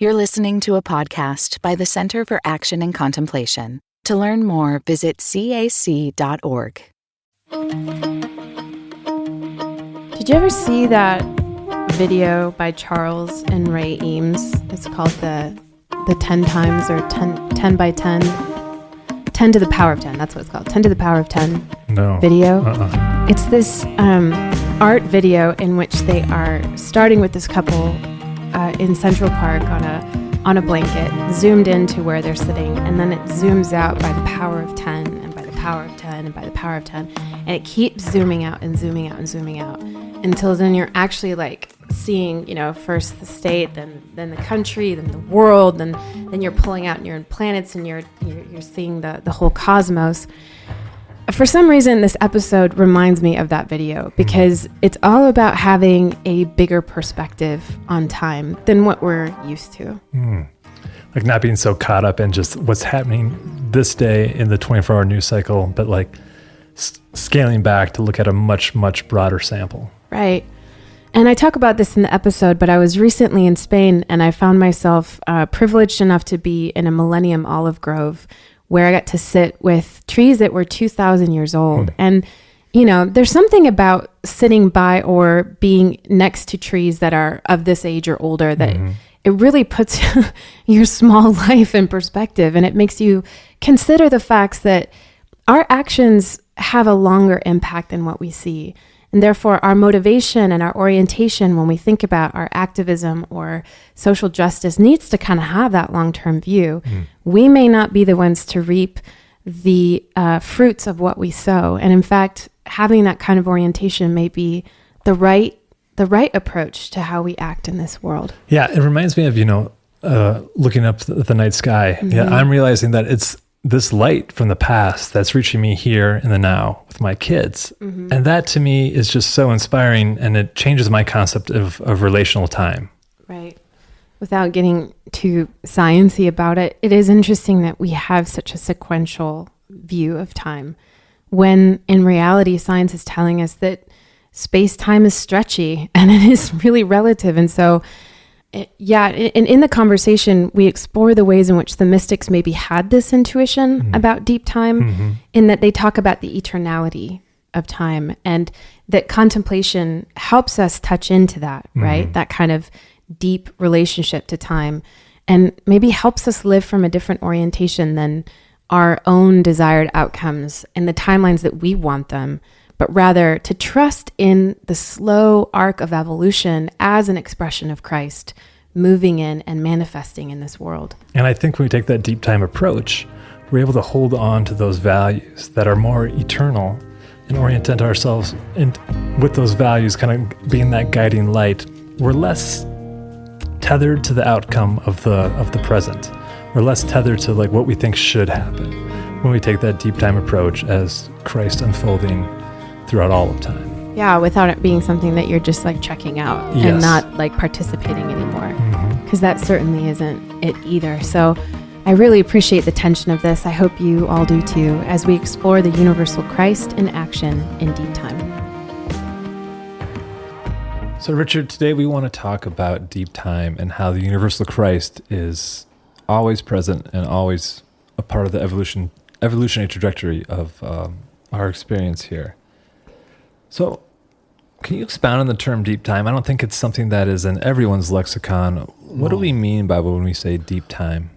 You're listening to a podcast by the Center for Action and Contemplation. To learn more, visit cac.org. Did you ever see that video by Charles and Ray Eames? It's called the 10 times or 10 by 10. 10 to the power of 10. That's what it's called. 10 to the power of 10 video. It's this art video in which they are starting with this couple in Central Park on a blanket, zoomed into where they're sitting, and then it zooms out by the power of 10 and by the power of 10 and by the power of 10, and it keeps zooming out and zooming out and zooming out until then you're actually like seeing, first the state, then the country, then the world, then you're pulling out and you're in planets and you're seeing the whole cosmos. For some reason, this episode reminds me of that video because it's all about having a bigger perspective on time than what we're used to. Like not being so caught up in just what's happening this day in the 24-hour news cycle, but like scaling back to look at a much, much broader sample. Right. And I talk about this in the episode, but I was recently in Spain and I found myself privileged enough to be in a millennium olive grove where I got to sit with trees that were 2,000 years old. And, there's something about sitting by or being next to trees that are of this age or older that it really puts your small life in perspective. And it makes you consider the facts that our actions have a longer impact than what we see. And therefore, our motivation and our orientation when we think about our activism or social justice needs to kind of have that long-term view. We may not be the ones to reap the fruits of what we sow. And in fact, having that kind of orientation may be the right approach to how we act in this world. Yeah, it reminds me of, looking up at the night sky. Yeah, I'm realizing that it's this light from the past that's reaching me here in the now with my kids. And that to me is just so inspiring, and it changes my concept of relational time. Right. Without getting too sciencey about it, it is interesting that we have such a sequential view of time when in reality science is telling us that space-time is stretchy and it is really relative. And so in the conversation, we explore the ways in which the mystics maybe had this intuition about deep time, in that they talk about the eternality of time, and that contemplation helps us touch into that, right? That kind of deep relationship to time, and maybe helps us live from a different orientation than our own desired outcomes and the timelines that we want them, but rather to trust in the slow arc of evolution as an expression of Christ moving in and manifesting in this world. And I think when we take that deep time approach, we're able to hold on to those values that are more eternal and orient ourselves with those values kind of being that guiding light. We're less tethered to the outcome of the present. We're less tethered to like what we think should happen when we take that deep time approach as Christ unfolding throughout all of time. Yeah, without it being something that you're just like checking out and not like participating anymore, because that certainly isn't it either. So I really appreciate the tension of this. I hope you all do too, as we explore the universal Christ in action in deep time. So Richard, today we want to talk about deep time and how the universal Christ is always present and always a part of the evolutionary trajectory of our experience here. So can you expound on the term deep time? I don't think it's something that is in everyone's lexicon. What do we mean by when we say deep time?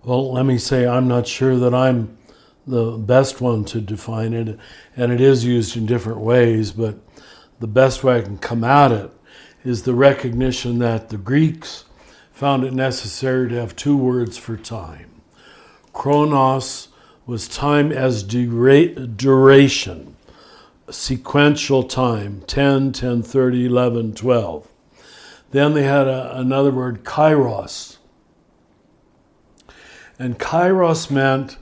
Well, let me say I'm not sure that I'm the best one to define it, and it is used in different ways, but the best way I can come at it is the recognition that the Greeks found it necessary to have two words for time. Chronos was time as duration, sequential time, 10, 10:30, 11, 12. Then they had another word, kairos. And kairos meant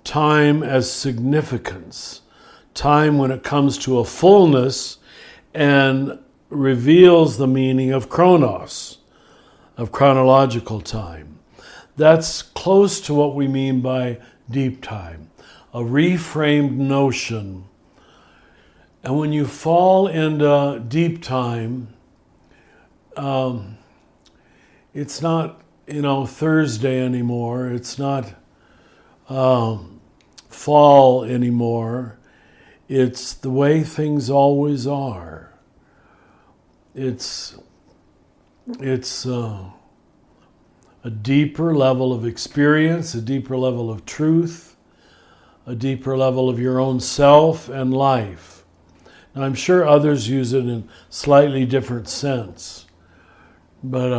time as significance, time when it comes to a fullness and reveals the meaning of chronos, of chronological time. That's close to what we mean by deep time, a reframed notion. And when you fall into deep time, it's not, Thursday anymore. It's not fall anymore. It's the way things always are. It's a deeper level of experience, a deeper level of truth, a deeper level of your own self and life. Now, I'm sure others use it in slightly different sense, but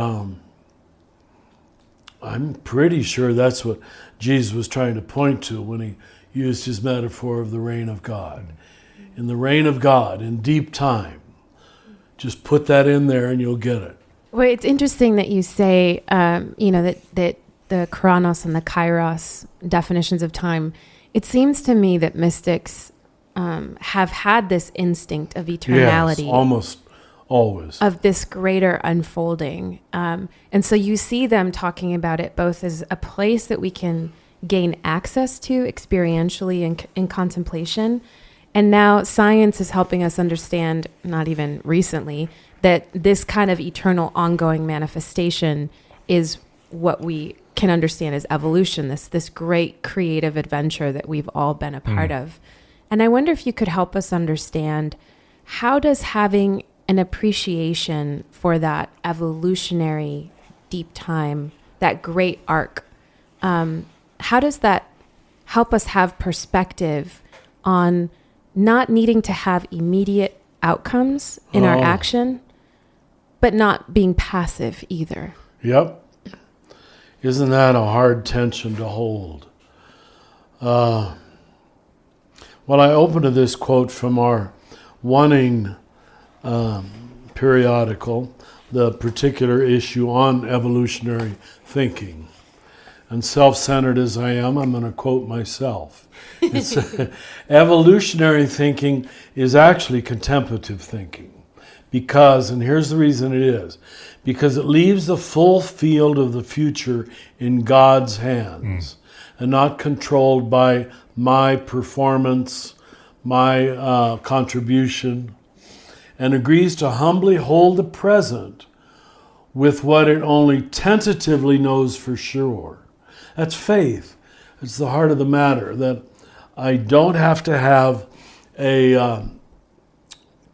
I'm pretty sure that's what Jesus was trying to point to when he used his metaphor of the reign of God. In the reign of God, in deep time, just put that in there and you'll get it. Well, it's interesting that you say, that the chronos and the kairos definitions of time. It seems to me that mystics have had this instinct of eternality. Yes, almost always. Of this greater unfolding. And so you see them talking about it both as a place that we can gain access to experientially in contemplation. And now science is helping us understand, not even recently, that this kind of eternal ongoing manifestation is what we can understand as evolution, this great creative adventure that we've all been a part of. And I wonder if you could help us understand, how does having an appreciation for that evolutionary deep time, that great arc, how does that help us have perspective on not needing to have immediate outcomes in our action, but not being passive either? Yep. Isn't that a hard tension to hold? Well, I opened with this quote from our Wanting periodical, the particular issue on evolutionary thinking. And self-centered as I am, I'm going to quote myself. It's, evolutionary thinking is actually contemplative thinking. Because, and here's the reason it is, because it leaves the full field of the future in God's hands and not controlled by my performance, my contribution, and agrees to humbly hold the present with what it only tentatively knows for sure. That's faith. It's the heart of the matter, that I don't have to have a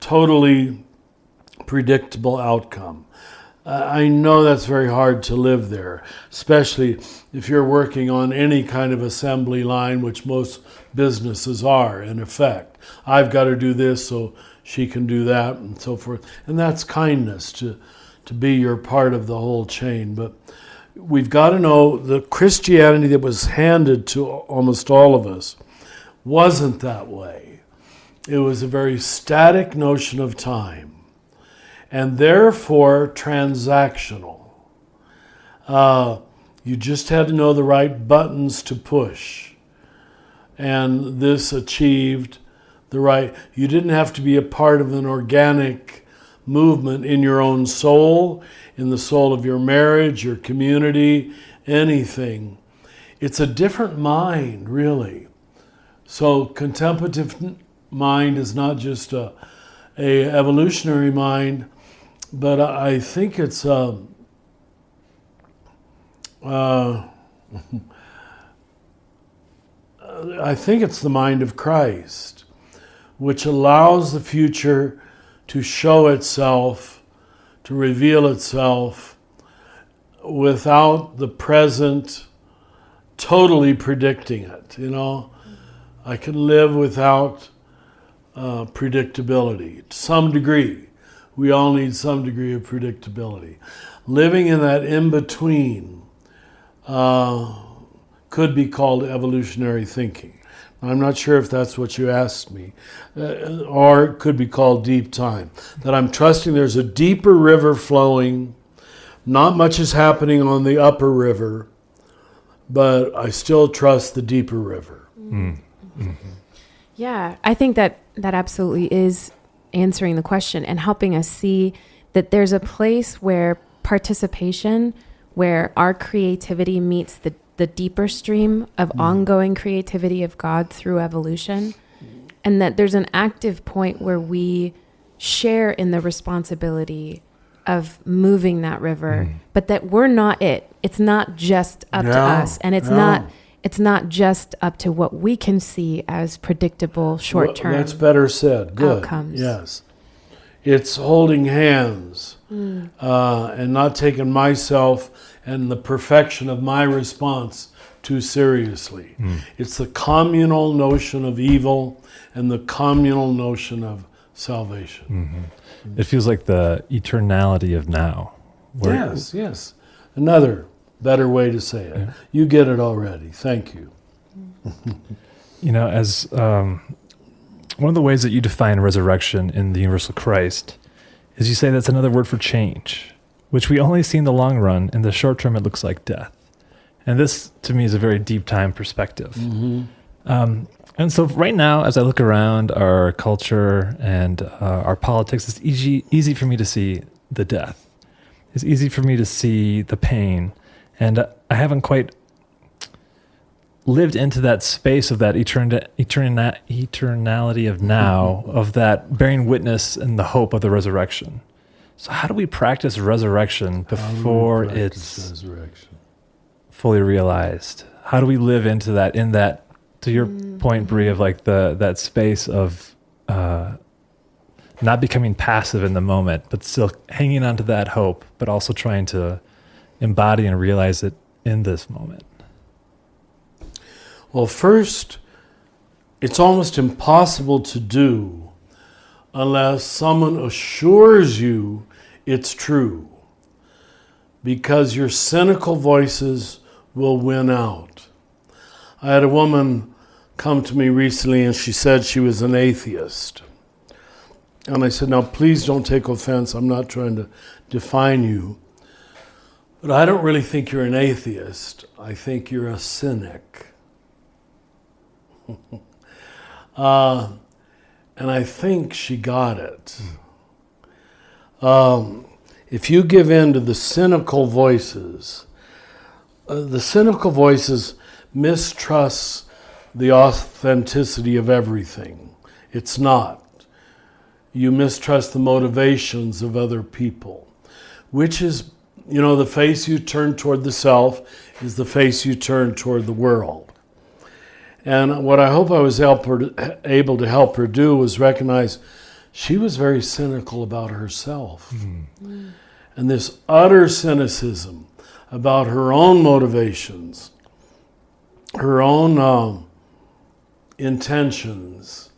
totally predictable outcome. I know that's very hard to live there, especially if you're working on any kind of assembly line, which most businesses are, in effect. I've got to do this so she can do that, and so forth. And that's kindness, to be your part of the whole chain. But we've got to know the Christianity that was handed to almost all of us wasn't that way. It was a very static notion of time, and therefore transactional. You just had to know the right buttons to push, and this achieved the right. You didn't have to be a part of an organic movement in your own soul, in the soul of your marriage, your community, anything. It's a different mind, really. So contemplative mind is not just a evolutionary mind, but I think it's I think it's the mind of Christ, which allows the future to show itself, to reveal itself, without the present totally predicting it. I can live without predictability to some degree. We all need some degree of predictability. Living in that in-between could be called evolutionary thinking. I'm not sure if that's what you asked me, or it could be called deep time. That I'm trusting there's a deeper river flowing, not much is happening on the upper river, but I still trust the deeper river. Mm-hmm. Yeah, I think that absolutely is answering the question and helping us see that there's a place where participation, where our creativity meets the deeper stream of ongoing creativity of God through evolution, and that there's an active point where we share in the responsibility of moving that river, but that we're not it. It's not just up to us, and it's not just up to what we can see as predictable short-term That's better said. Good. outcomes. Yes. It's holding hands and not taking myself and the perfection of my response too seriously. It's the communal notion of evil and the communal notion of salvation. It feels like the eternality of now. Yes. Another better way to say it. Yeah. You get it already. Thank you. As one of the ways that you define resurrection in the universal Christ is you say that's another word for change, which we only see in the long run. In the short term, it looks like death. And this, to me, is a very deep time perspective. And so right now, as I look around our culture and our politics, it's easy for me to see the death. It's easy for me to see the pain. And I haven't quite lived into that space of that eternality of now, of that bearing witness and the hope of the resurrection. So how do we practice resurrection before it's fully realized? How do we live into that, in that, to your point, Brie, of like that space of not becoming passive in the moment, but still hanging on to that hope, but also trying to embody and realize it in this moment? Well, first, it's almost impossible to do unless someone assures you it's true, because your cynical voices will win out. I had a woman come to me recently and she said she was an atheist. And I said, now please don't take offense. I'm not trying to define you. But I don't really think you're an atheist. I think you're a cynic. And I think she got it. If you give in to the cynical voices mistrust the authenticity of everything. It's not. You mistrust the motivations of other people, which is, the face you turn toward the self is the face you turn toward the world. And what I hope I was able to help her do was recognize she was very cynical about herself. And this utter cynicism about her own motivations, her own intentions.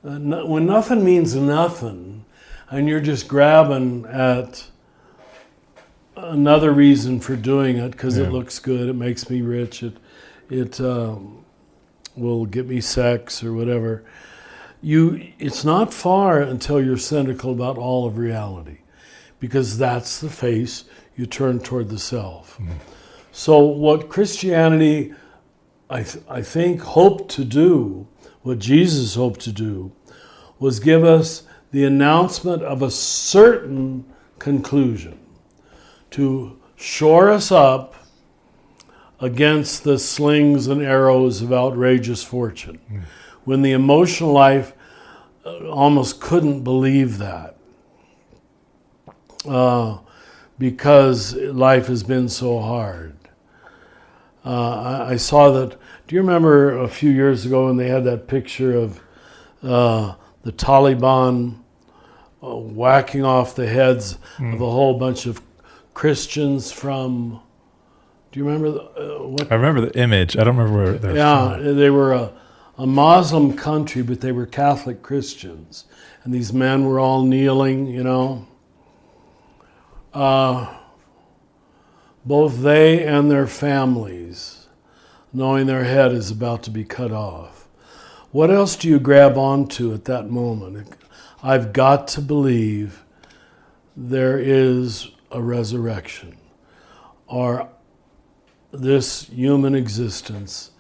When nothing means nothing, and you're just grabbing at another reason for doing it because it looks good, it makes me rich, it will get me sex or whatever. It's not far until you're cynical about all of reality, because that's the face you turn toward the self. So what Christianity, I think, hoped to do, what Jesus hoped to do, was give us the announcement of a certain conclusion to shore us up against the slings and arrows of outrageous fortune, when the emotional life almost couldn't believe that, because life has been so hard. I saw that. Do you remember a few years ago when they had that picture of the Taliban whacking off the heads of a whole bunch of Christians from? Do you remember what? I remember the image. I don't remember where they're from. They were a Muslim country, but they were Catholic Christians, and these men were all kneeling. Both they and their families, knowing their head is about to be cut off. What else do you grab onto at that moment? I've got to believe there is a resurrection, or this human existence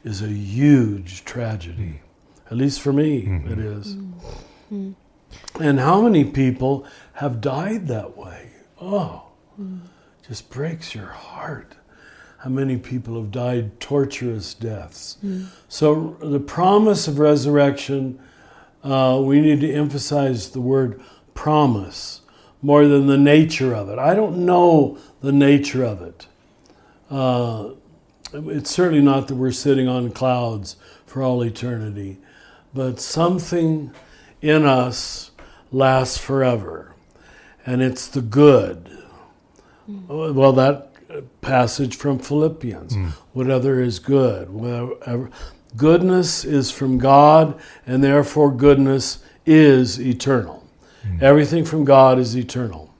is a huge tragedy. At least for me, it is. And how many people have died that way? Just breaks your heart. How many people have died torturous deaths? So the promise of resurrection, we need to emphasize the word promise more than the nature of it. I don't know the nature of it. It's certainly not that we're sitting on clouds for all eternity, but something in us lasts forever, and it's the good. Well, that passage from Philippians, whatever is good. Whatever. Goodness is from God, and therefore goodness is eternal. Everything from God is eternal.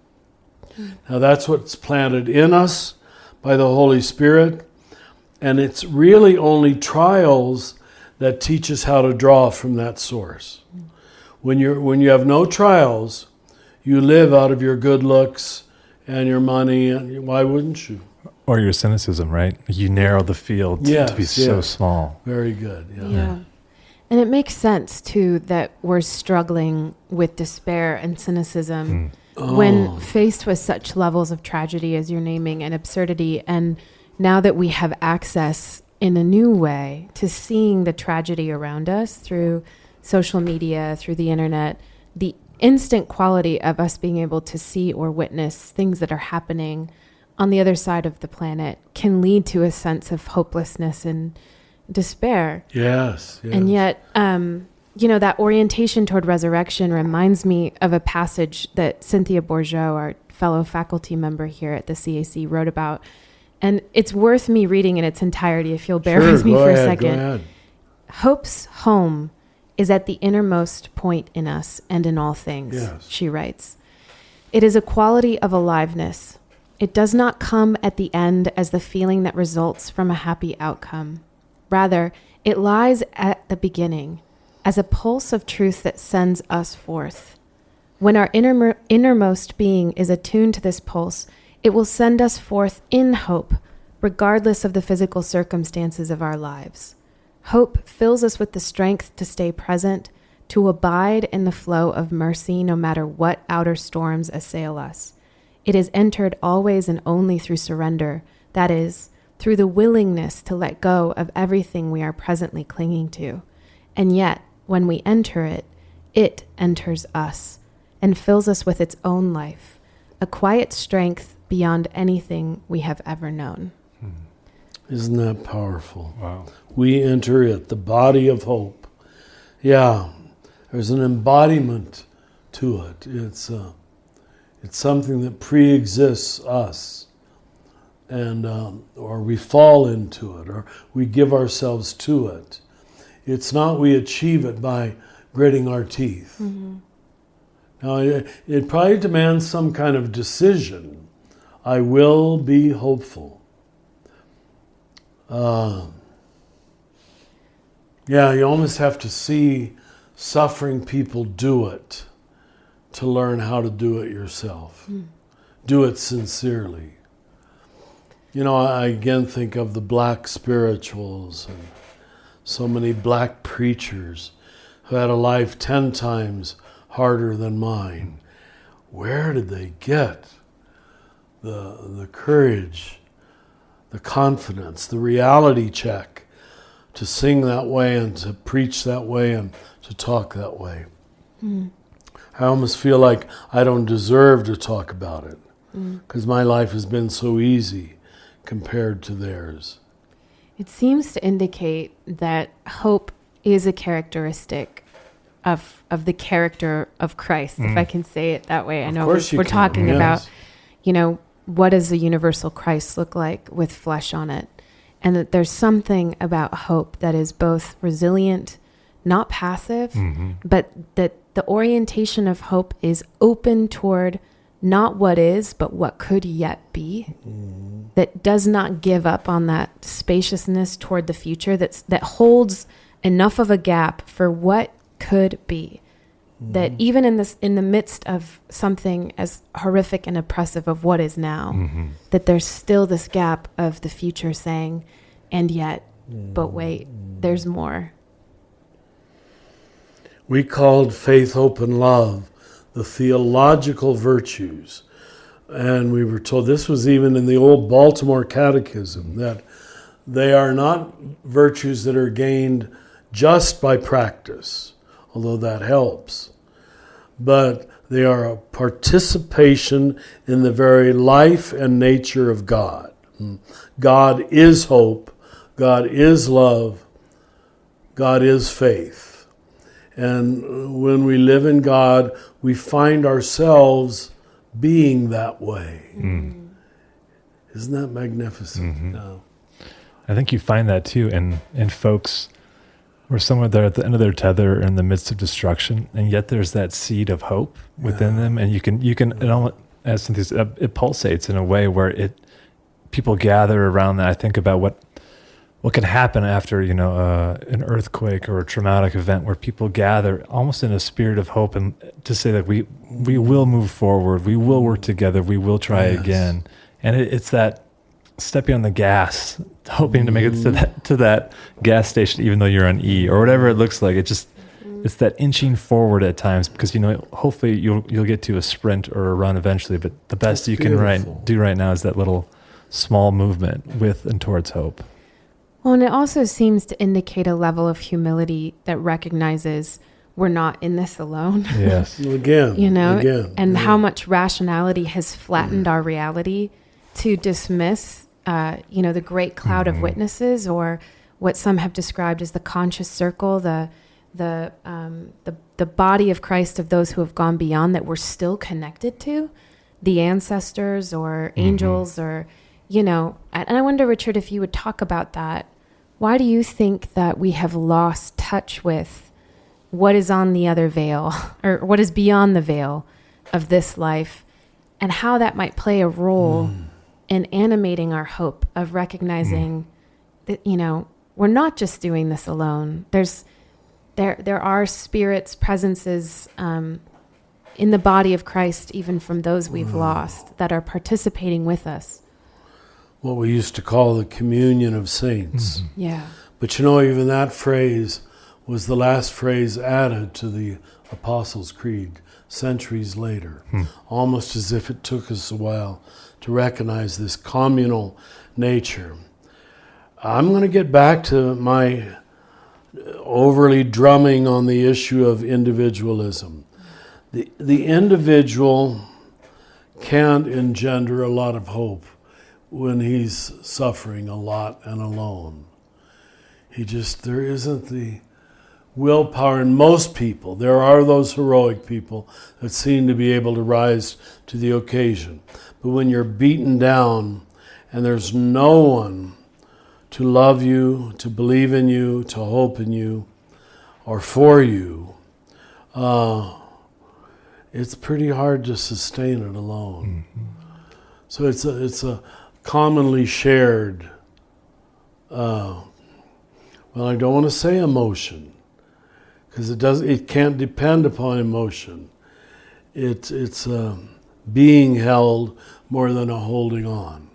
Now that's what's planted in us by the Holy Spirit, and it's really only trials that teach us how to draw from that source. When you have no trials, you live out of your good looks and your money, and why wouldn't you? Or your cynicism, right? You narrow the field to be so small. Very good. Yeah. And it makes sense, too, that we're struggling with despair and cynicism when faced with such levels of tragedy as you're naming and absurdity. And now that we have access in a new way to seeing the tragedy around us through social media, through the internet, the instant quality of us being able to see or witness things that are happening on the other side of the planet can lead to a sense of hopelessness and despair. Yes. And yet, that orientation toward resurrection reminds me of a passage that Cynthia Bourgeau, our fellow faculty member here at the CAC, wrote about. And it's worth me reading in its entirety if you'll bear with me for a second. Go ahead. Hope's home is at the innermost point in us and in all things, she writes. It is a quality of aliveness. It does not come at the end as the feeling that results from a happy outcome. Rather, it lies at the beginning as a pulse of truth that sends us forth. When our innermost being is attuned to this pulse, it will send us forth in hope, regardless of the physical circumstances of our lives. Hope fills us with the strength to stay present, to abide in the flow of mercy no matter what outer storms assail us. It is entered always and only through surrender, that is, through the willingness to let go of everything we are presently clinging to. And yet, when we enter it, it enters us and fills us with its own life, a quiet strength beyond anything we have ever known. Isn't that powerful? Wow. We enter it, the body of hope. Yeah, there's an embodiment to it. It's something that pre-exists us, and or we fall into it, or we give ourselves to it. It's not we achieve it by gritting our teeth. Now, it probably demands some kind of decision. I will be hopeful. You almost have to see suffering people do it to learn how to do it yourself. Do it sincerely. I again think of the black spirituals and so many black preachers who had a life 10 times harder than mine. Where did they get the courage, the confidence, the reality check to sing that way and to preach that way and to talk that way? I almost feel like I don't deserve to talk about it because my life has been so easy compared to theirs. It seems to indicate that hope is a characteristic of the character of Christ, if I can say it that way. I know we're talking about, what does the universal Christ look like with flesh on it? And that there's something about hope that is both resilient, not passive, but that the orientation of hope is open toward not what is, but what could yet be. That does not give up on that spaciousness toward the future, that holds enough of a gap for what could be. That even in the midst of something as horrific and oppressive of what is now, that there's still this gap of the future saying, and yet, but wait, there's more. We called faith, hope, and love the theological virtues. And we were told, this was even in the old Baltimore Catechism, that they are not virtues that are gained just by practice, although that helps. but they are a participation in the very life and nature of God. God is hope, God is love, God is faith. And when we live in God, we find ourselves being that way. Isn't that magnificent? Mm-hmm. No. I think you find that too in folks where somewhere they're at the end of their tether in the midst of destruction, and yet there's that seed of hope within them, and you can it almost, as Cynthia said, it pulsates in a way where people gather around that. I think about what can happen after an earthquake or a traumatic event, where people gather almost in a spirit of hope and to say that we will move forward, we will work together, we will try again, and it's that stepping on the gas, hoping to make it to that gas station, even though you're on E or whatever it looks like. It's that inching forward at times, because hopefully you'll get to a sprint or a run eventually. But the best you can do right now is that little small movement with and towards hope. Well, and it also seems to indicate a level of humility that recognizes we're not in this alone. Yes. Again, how much rationality has flattened our reality to dismiss the great cloud of witnesses, or what some have described as the conscious circle, the body of Christ of those who have gone beyond, that we're still connected to, the ancestors or angels, or and I wonder, Richard, if you would talk about that. Why do you think that we have lost touch with what is on the other veil, or what is beyond the veil of this life, and how that might play a role in animating our hope of recognizing that, we're not just doing this alone. There are spirits, presences in the body of Christ, even from those we've lost, that are participating with us. What we used to call the communion of saints. Yeah. But even that phrase was the last phrase added to the Apostles' Creed centuries later, almost as if it took us a while to recognize this communal nature. I'm going to get back to my overly drumming on the issue of individualism. The individual can't engender a lot of hope when he's suffering a lot and alone. There isn't the willpower in most people. There are those heroic people that seem to be able to rise to the occasion. But when you're beaten down and there's no one to love you, to believe in you, to hope in you, or for you, it's pretty hard to sustain it alone. So it's a commonly shared, I don't want to say emotion, because it can't depend upon emotion. It's being held more than a holding on.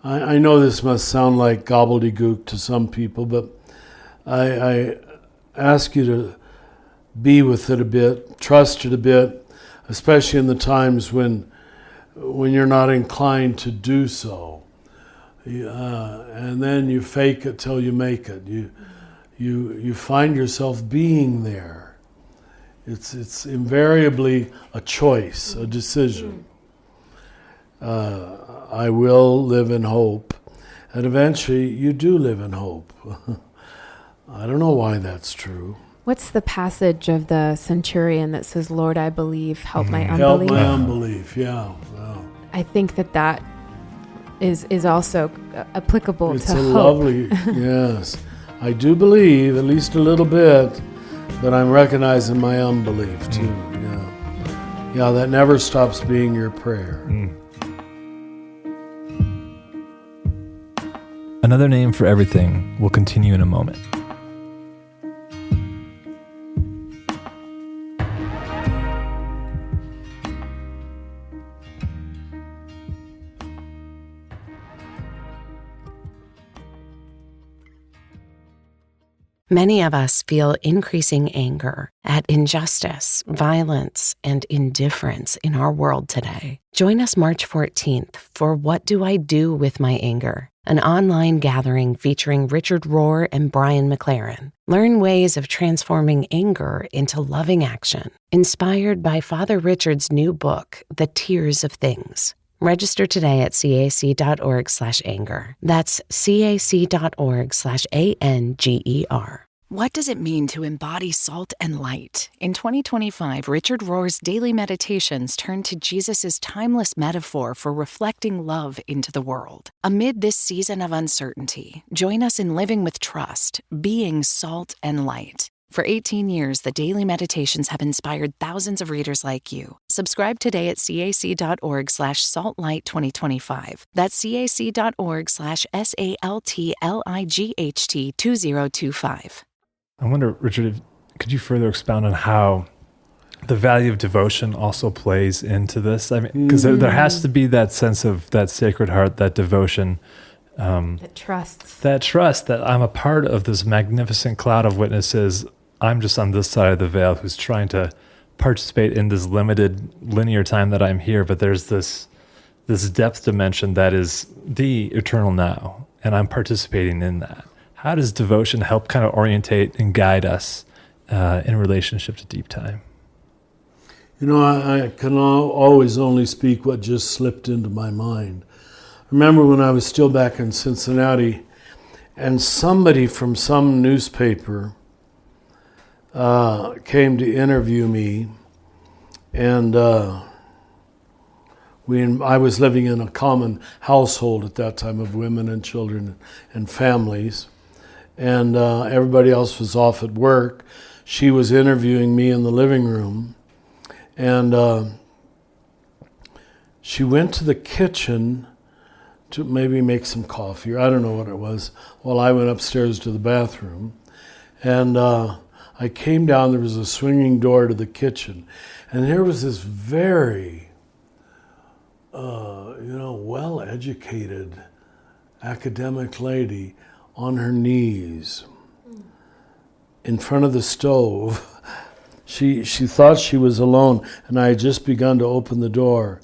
I know this must sound like gobbledygook to some people, but I ask you to be with it a bit, trust it a bit, especially in the times when you're not inclined to do so. And then you fake it till you make it. You find yourself being there. It's invariably a choice, a decision. I will live in hope. And eventually you do live in hope. I don't know why that's true. What's the passage of the centurion that says, "Lord, I believe, help my unbelief"? Help my unbelief, yeah. Wow. I think that is also applicable It's to a hope. lovely, yes. I do believe, at least a little bit, but I'm recognizing my unbelief too, yeah. Yeah, that never stops being your prayer. Another name for everything will continue in a moment. Many of us feel increasing anger at injustice, violence, and indifference in our world today. Join us March 14th for What Do I Do With My Anger? An online gathering featuring Richard Rohr and Brian McLaren. Learn ways of transforming anger into loving action, inspired by Father Richard's new book, The Tears of Things. Register today at cac.org/anger. That's cac.org/anger. What does it mean to embody salt and light? In 2025, Richard Rohr's daily meditations turn to Jesus' timeless metaphor for reflecting love into the world. Amid this season of uncertainty, join us in living with trust, being salt and light. For 18 years, the daily meditations have inspired thousands of readers like you. Subscribe today at cac.org/saltlight2025. That's cac.org/saltlight2025. I wonder, Richard, could you further expound on how the value of devotion also plays into this? I mean, because there has to be that sense of that sacred heart, that devotion, That trust. that trust that I'm a part of this magnificent cloud of witnesses. I'm just on this side of the veil who's trying to participate in this limited linear time that I'm here, but there's this depth dimension that is the eternal now, and I'm participating in that. How does devotion help kind of orientate and guide us in relationship to deep time? You know, I can always only speak what just slipped into my mind. I remember when I was still back in Cincinnati, and somebody from some newspaper came to interview me, and I was living in a common household at that time of women and children and families, and everybody else was off at work. She was interviewing me in the living room, and she went to the kitchen to maybe make some coffee, or I don't know what it was, while I went upstairs to the bathroom. And I came down, there was a swinging door to the kitchen, and there was this very, well-educated academic lady on her knees in front of the stove. She thought she was alone, and I had just begun to open the door,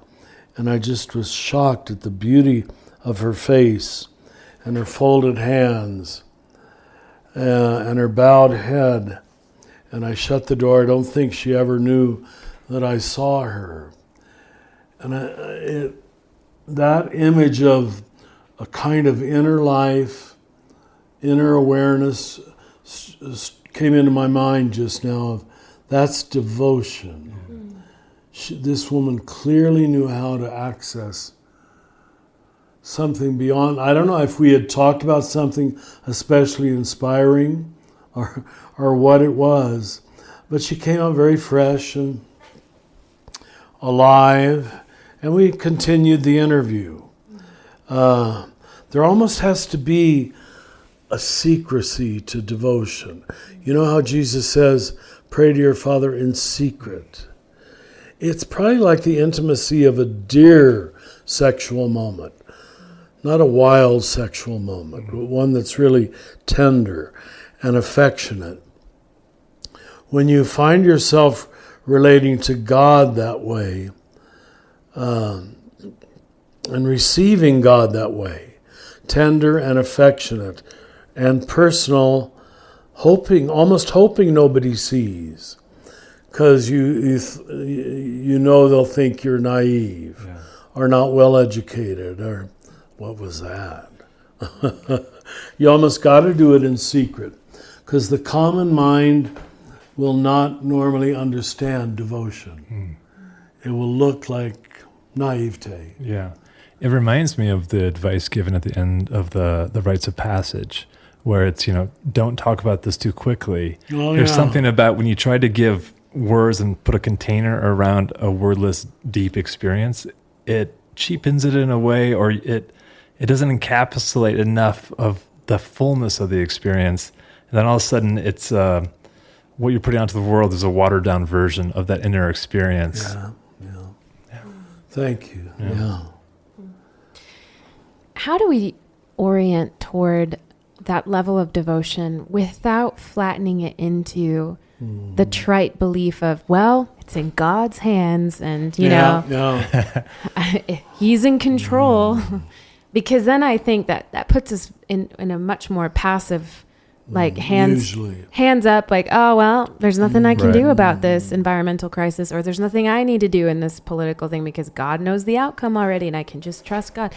and I just was shocked at the beauty of her face and her folded hands and her bowed head. And I shut the door. I don't think she ever knew that I saw her. And that image of a kind of inner life, inner awareness came into my mind just now. That's devotion. This woman clearly knew how to access something beyond. I don't know if we had talked about something especially inspiring or what it was, but she came out very fresh and alive, and we continued the interview. There almost has to be a secrecy to devotion. You know how Jesus says, pray to your Father in secret. It's probably like the intimacy of a dear sexual moment, not a wild sexual moment, but one that's really tender and affectionate. When you find yourself relating to God that way, and receiving God that way, tender and affectionate and personal, almost hoping nobody sees, because you know they'll think you're naive, or not well educated, or what was that? You almost got to do it in secret, because the common mind will not normally understand devotion. It will look like naivete. Yeah. It reminds me of the advice given at the end of the rites of passage, where it's, don't talk about this too quickly. There's something about when you try to give words and put a container around a wordless, deep experience, it cheapens it in a way, or it doesn't encapsulate enough of the fullness of the experience. And then all of a sudden, it's what you're putting out to the world is a watered-down version of that inner experience. Yeah. Thank you. Yeah. How do we orient toward that level of devotion without flattening it into the trite belief of, well, it's in God's hands and, you know, he's in control. Because then I think that puts us in a much more passive, like hands up, like, oh, well, there's nothing I can do about this environmental crisis, or there's nothing I need to do in this political thing because God knows the outcome already and I can just trust God.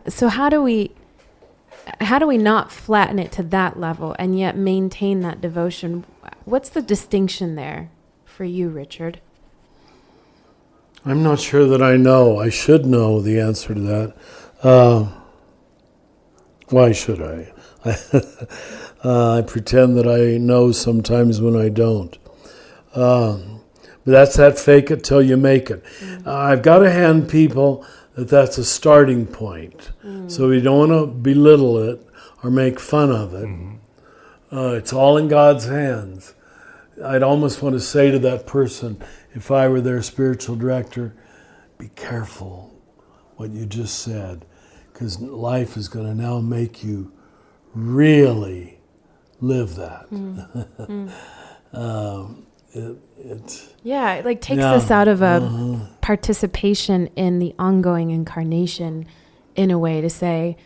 So how do we not flatten it to that level and yet maintain that devotion? What's the distinction there for you, Richard? I'm not sure that I know. I should know the answer to that. Why should I? I pretend that I know sometimes when I don't. But that's that fake it till you make it. I've got to hand people that's a starting point. So we don't want to belittle it or make fun of it. It's all in God's hands. I'd almost want to say to that person, if I were their spiritual director, be careful what you just said, because life is going to now make you really live that. It like takes us out of a participation in the ongoing incarnation in a way to say,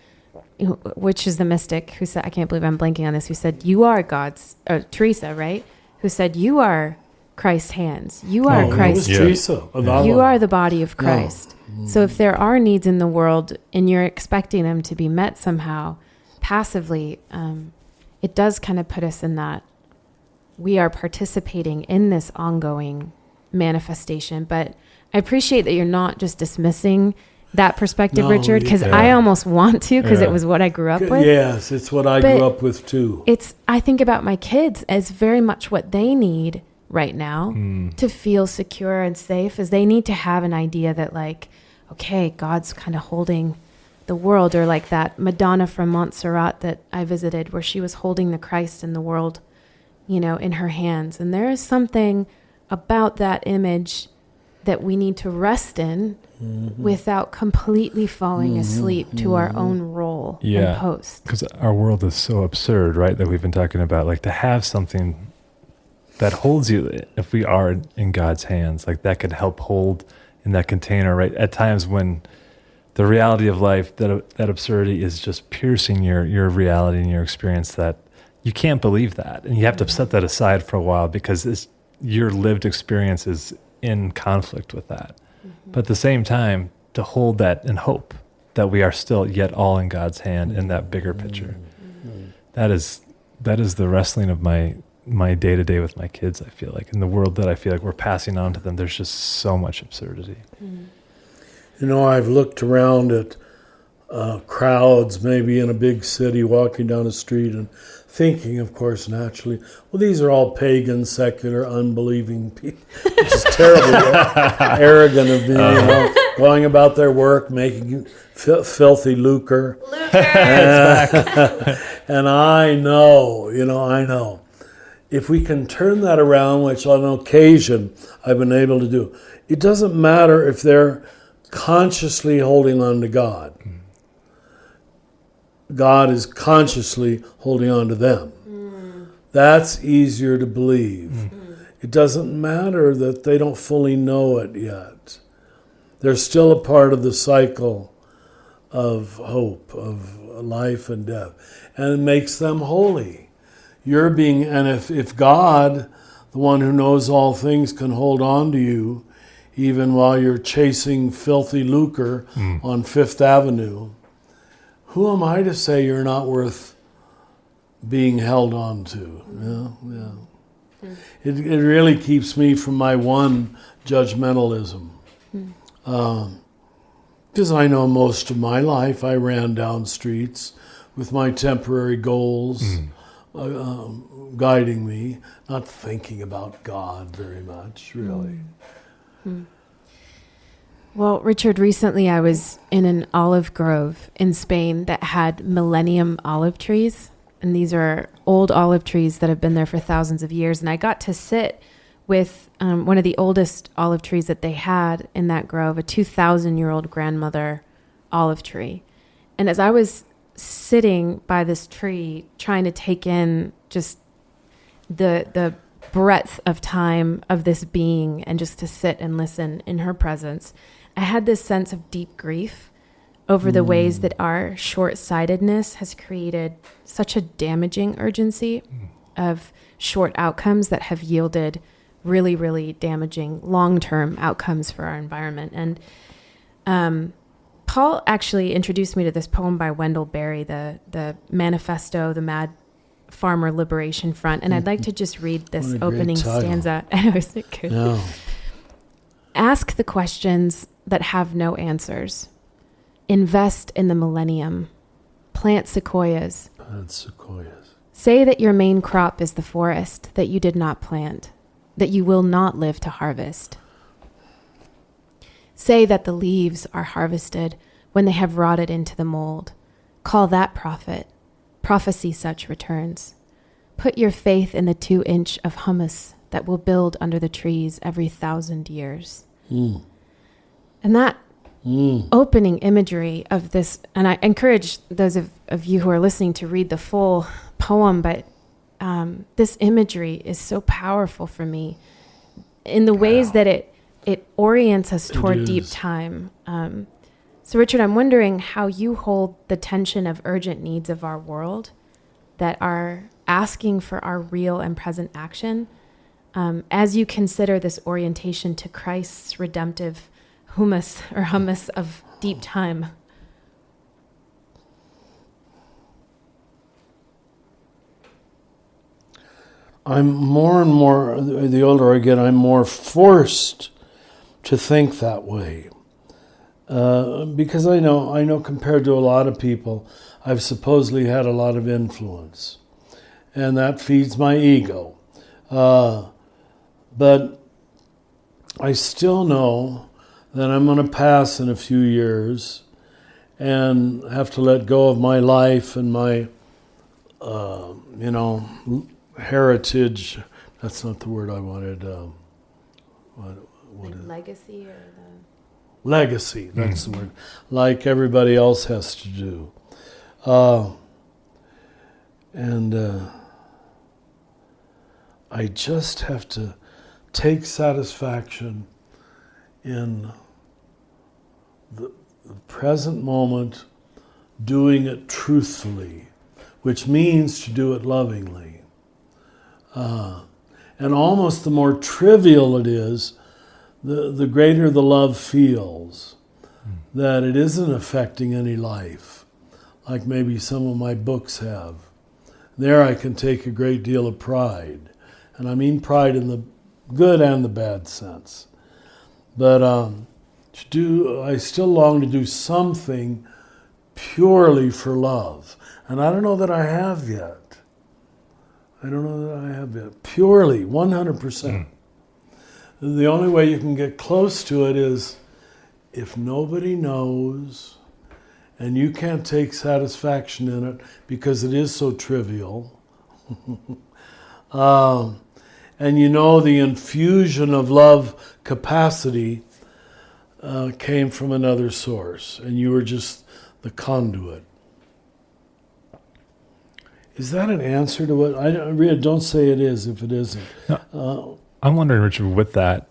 which is the mystic who said, I can't believe I'm blanking on this, who said, you are God's, Teresa, right? Who said, you are Christ's hands. You are Christ. Teresa. You are the body of Christ. So if there are needs in the world and you're expecting them to be met somehow passively, it does kind of put us in that we are participating in this ongoing manifestation. But I appreciate that you're not just dismissing that perspective, Richard, because I almost want to, because it was what I grew up with. Yes, it's what I grew up with too. I think about my kids as very much what they need right now to feel secure and safe, as they need to have an idea that, like, okay, God's kind of holding the world, or like that Madonna from Montserrat that I visited, where she was holding the Christ in the world, you know, in her hands. And there is something about that image that we need to rest in without completely falling asleep to our own role and post. Because our world is so absurd, right? That we've been talking about, like, to have something that holds you, if we are in God's hands, like that could help hold in that container, right? At times when the reality of life, that absurdity is just piercing your reality and your experience, that you can't believe that. And you have to set that aside for a while because your lived experience is in conflict with that. But at the same time, to hold that in hope that we are still yet all in God's hand in that bigger picture. That is the wrestling of my day-to-day with my kids, I feel like. In the world that I feel like we're passing on to them, there's just so much absurdity. You know, I've looked around at crowds, maybe in a big city, walking down a street and thinking, of course, naturally, well, these are all pagan, secular, unbelieving people, which is terribly arrogant of me, you know, going about their work, making filthy lucre. And I know. If we can turn that around, which on occasion I've been able to do, it doesn't matter if they're consciously holding on to God. God is consciously holding on to them. That's easier to believe. It doesn't matter that they don't fully know it yet. They're still a part of the cycle of hope, of life and death. And it makes them holy. And if God, the one who knows all things, can hold on to you, even while you're chasing filthy lucre on Fifth Avenue, who am I to say you're not worth being held on to? It really keeps me from my one judgmentalism. Because I know most of my life I ran down streets with my temporary goals guiding me, not thinking about God very much, really. Well, Richard, recently I was in an olive grove in Spain that had millennium olive trees. And these are old olive trees that have been there for thousands of years. And I got to sit with one of the oldest olive trees that they had in that grove, a 2,000-year-old grandmother olive tree. And as I was sitting by this tree trying to take in just the breadth of time of this being and just to sit and listen in her presence, I had this sense of deep grief over the ways that our short-sightedness has created such a damaging urgency of short outcomes that have yielded really, really damaging long-term outcomes for our environment. And Paul actually introduced me to this poem by Wendell Berry, the Manifesto, the Mad Farmer Liberation Front. And I'd like to just read this opening stanza. I know, isn't it good? No. Ask the questions that have no answers. Invest in the millennium. Plant sequoias. Say that your main crop is the forest that you did not plant, that you will not live to harvest. Say that the leaves are harvested when they have rotted into the mold. Call that prophet. Prophecy such returns. Put your faith in the 2-inch of humus that will build under the trees every 1,000 years. And that opening imagery of this, and I encourage those of you who are listening to read the full poem, but this imagery is so powerful for me in the ways that it orients us toward deep time. So Richard, I'm wondering how you hold the tension of urgent needs of our world that are asking for our real and present action as you consider this orientation to Christ's redemptive hummus of deep time. I'm more and more, the older I get, I'm more forced to think that way. Because I know compared to a lot of people, I've supposedly had a lot of influence. And that feeds my ego. But I still know that I'm going to pass in a few years and have to let go of my life and my, heritage. That's not the word I wanted. What is legacy or the... Legacy, that's the word. Like everybody else has to do. I just have to take satisfaction in the present moment, doing it truthfully, which means to do it lovingly. And almost the more trivial it is, the greater the love feels, that it isn't affecting any life, like maybe some of my books have. There I can take a great deal of pride, and I mean pride in the good and the bad sense. But I still long to do something purely for love, and I don't know that I have yet. Purely, 100%. The only way you can get close to it is if nobody knows and you can't take satisfaction in it because it is so trivial. And you know the infusion of love capacity came from another source and you were just the conduit. Is that an answer to what? Rhea, don't say it is if it isn't. No, I'm wondering, Richard, with that,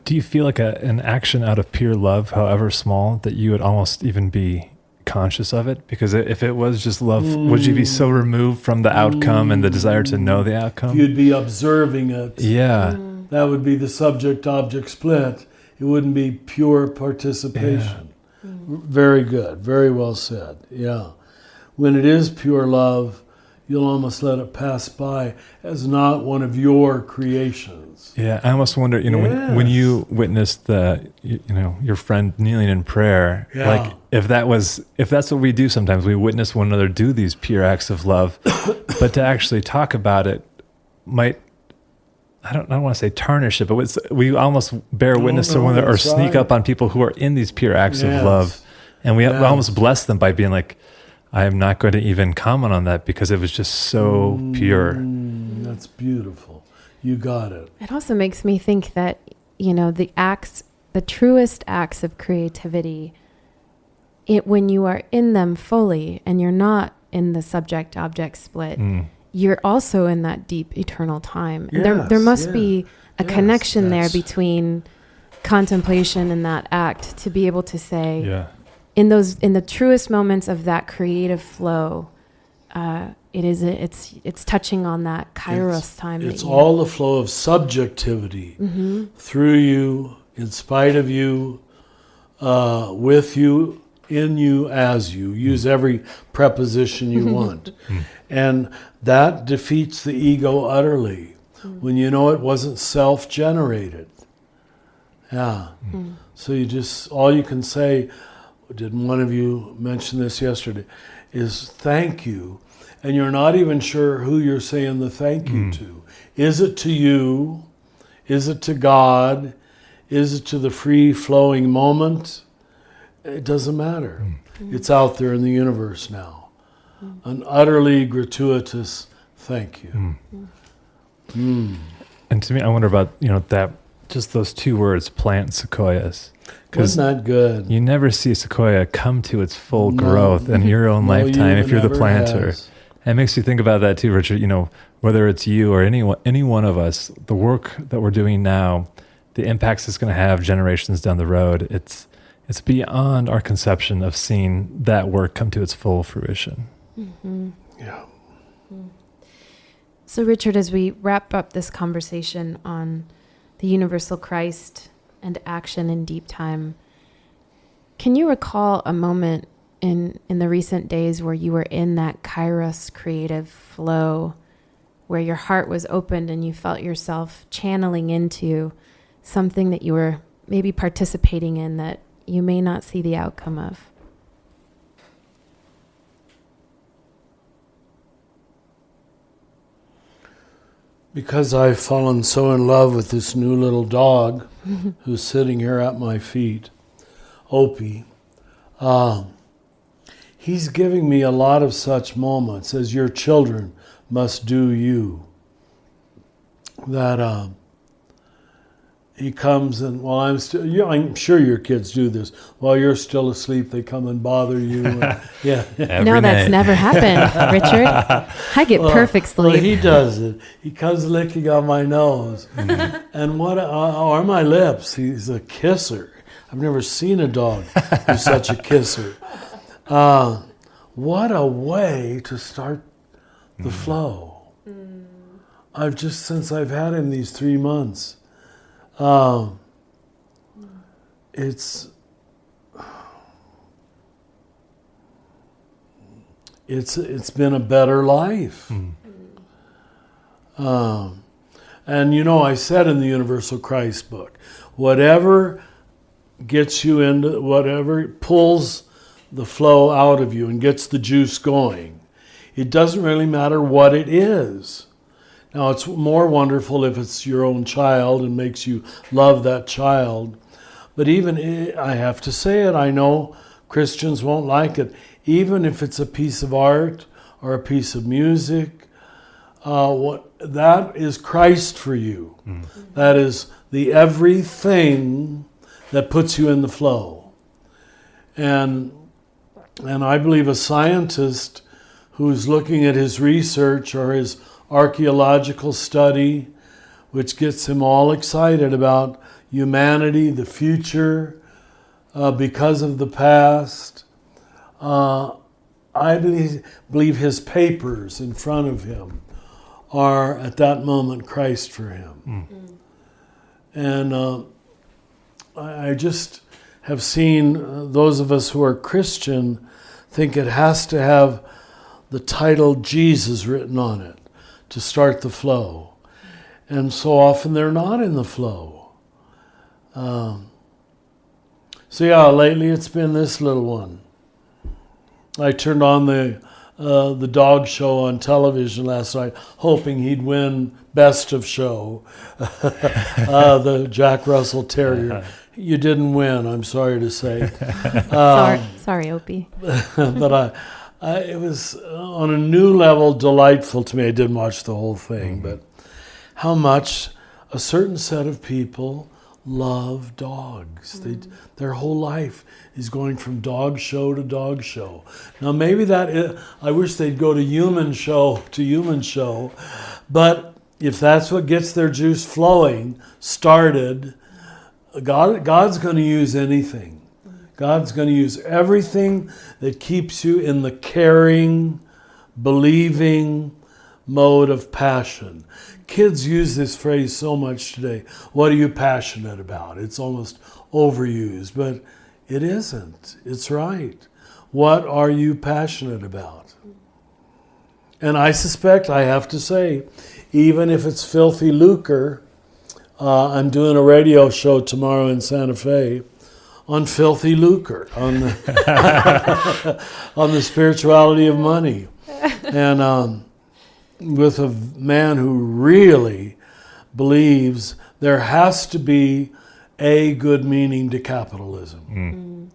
do you feel like an action out of pure love, however small, that you would almost even be conscious of it? Because if it was just love, would you be so removed from the outcome and the desire to know the outcome? You'd be observing it. Yeah. That would be the subject-object split. It wouldn't be pure participation. Yeah. Very good. Very well said. Yeah. When it is pure love, you'll almost let it pass by as not one of your creations. Yeah, I almost wonder, Yes. when you witnessed your friend kneeling in prayer, like if that's what we do sometimes, we witness one another do these pure acts of love, but to actually talk about it might, I don't want to say tarnish it, but we almost bear witness to one another or sneak up on people who are in these pure acts of love, and we almost bless them by being like, I am not going to even comment on that because it was just so pure. That's beautiful. You got it. It also makes me think that, the truest acts of creativity when you are in them fully and you're not in the subject-object split, you're also in that deep eternal time. And there must be a connection there between contemplation and that act to be able to say, in the truest moments of that creative flow, it's touching on that kairos time. It's all the flow of subjectivity through you, in spite of you, with you, in you, as you. Use every preposition you want. And that defeats the ego utterly when you know it wasn't self-generated. So all you can say, didn't one of you mention this yesterday, is thank you. And you're not even sure who you're saying the thank you to. Is it to you? Is it to God? Is it to the free-flowing moment? It doesn't matter. It's out there in the universe now. An utterly gratuitous thank you. And to me, I wonder about, that, just those two words, plant sequoias. Isn't that good? You never see a sequoia come to its full growth in your own lifetime if you're the planter. And it makes you think about that too, Richard. Whether it's you or any one of us, the work that we're doing now, the impacts it's going to have generations down the road, it's beyond our conception of seeing that work come to its full fruition. Yeah. So, Richard, as we wrap up this conversation on the universal Christ and action in deep time, can you recall a moment in the recent days where you were in that kairos creative flow, where your heart was opened and you felt yourself channeling into something that you were maybe participating in that you may not see the outcome of? Because I've fallen so in love with this new little dog who's sitting here at my feet, Opie, he's giving me a lot of such moments, as your children must do you, that he comes and while I'm still, I'm sure your kids do this. While you're still asleep, they come and bother you. And, No, that's never happened, Richard. I get perfect sleep. Well, he does it. He comes licking on my nose, and or my lips. He's a kisser. I've never seen a dog who's such a kisser. What a way to start the flow. Since I've had him these 3 months. It's been a better life. And I said in the Universal Christ book, whatever gets you into, whatever pulls the flow out of you and gets the juice going, it doesn't really matter what it is. Now, it's more wonderful if it's your own child and makes you love that child. But even, I have to say it, I know Christians won't like it. Even if it's a piece of art or a piece of music, that is Christ for you. That is the everything that puts you in the flow. And I believe a scientist who's looking at his research or his archaeological study, which gets him all excited about humanity, the future, because of the past. I believe his papers in front of him are, at that moment, Christ for him. And I just have seen those of us who are Christian think it has to have the title Jesus written on it to start the flow. And so often they're not in the flow. Lately it's been this little one. I turned on the dog show on television last night, hoping he'd win Best of Show, the Jack Russell Terrier. You didn't win, I'm sorry to say. Sorry, Opie. But it was on a new level delightful to me. I didn't watch the whole thing, but how much a certain set of people love dogs. Their whole life is going from dog show to dog show. Now maybe I wish they'd go to human show to human show, but if that's what gets their juice flowing, started, God's going to use anything. God's going to use everything that keeps you in the caring, believing mode of passion. Kids use this phrase so much today. What are you passionate about? It's almost overused, but it isn't. It's right. What are you passionate about? And I suspect, I have to say, even if it's filthy lucre, I'm doing a radio show tomorrow in Santa Fe on filthy lucre, on the, on the spirituality of money. And with a man who really believes there has to be a good meaning to capitalism.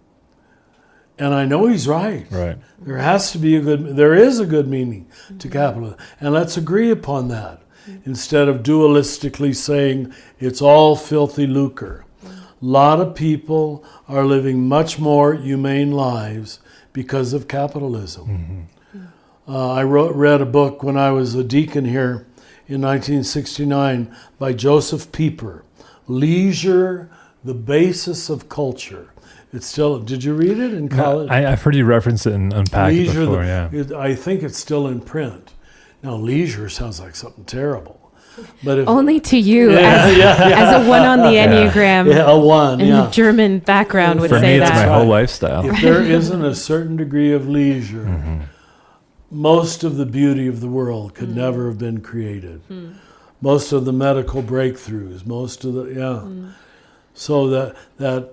And I know he's right. Right. There is a good meaning to capitalism. And let's agree upon that instead of dualistically saying it's all filthy lucre. A lot of people are living much more humane lives because of capitalism. I read a book when I was a deacon here in 1969 by Joseph Pieper, Leisure, the Basis of Culture. It's still, did you read it in college? I've heard you reference it and unpack it before, I think it's still in print. Now, leisure sounds like something terrible. But if, Only to you, as a one on the Enneagram, a one, and German background would For say me, it's that. my whole lifestyle. If there isn't a certain degree of leisure, most of the beauty of the world could never have been created. Most of the medical breakthroughs, most of the, So that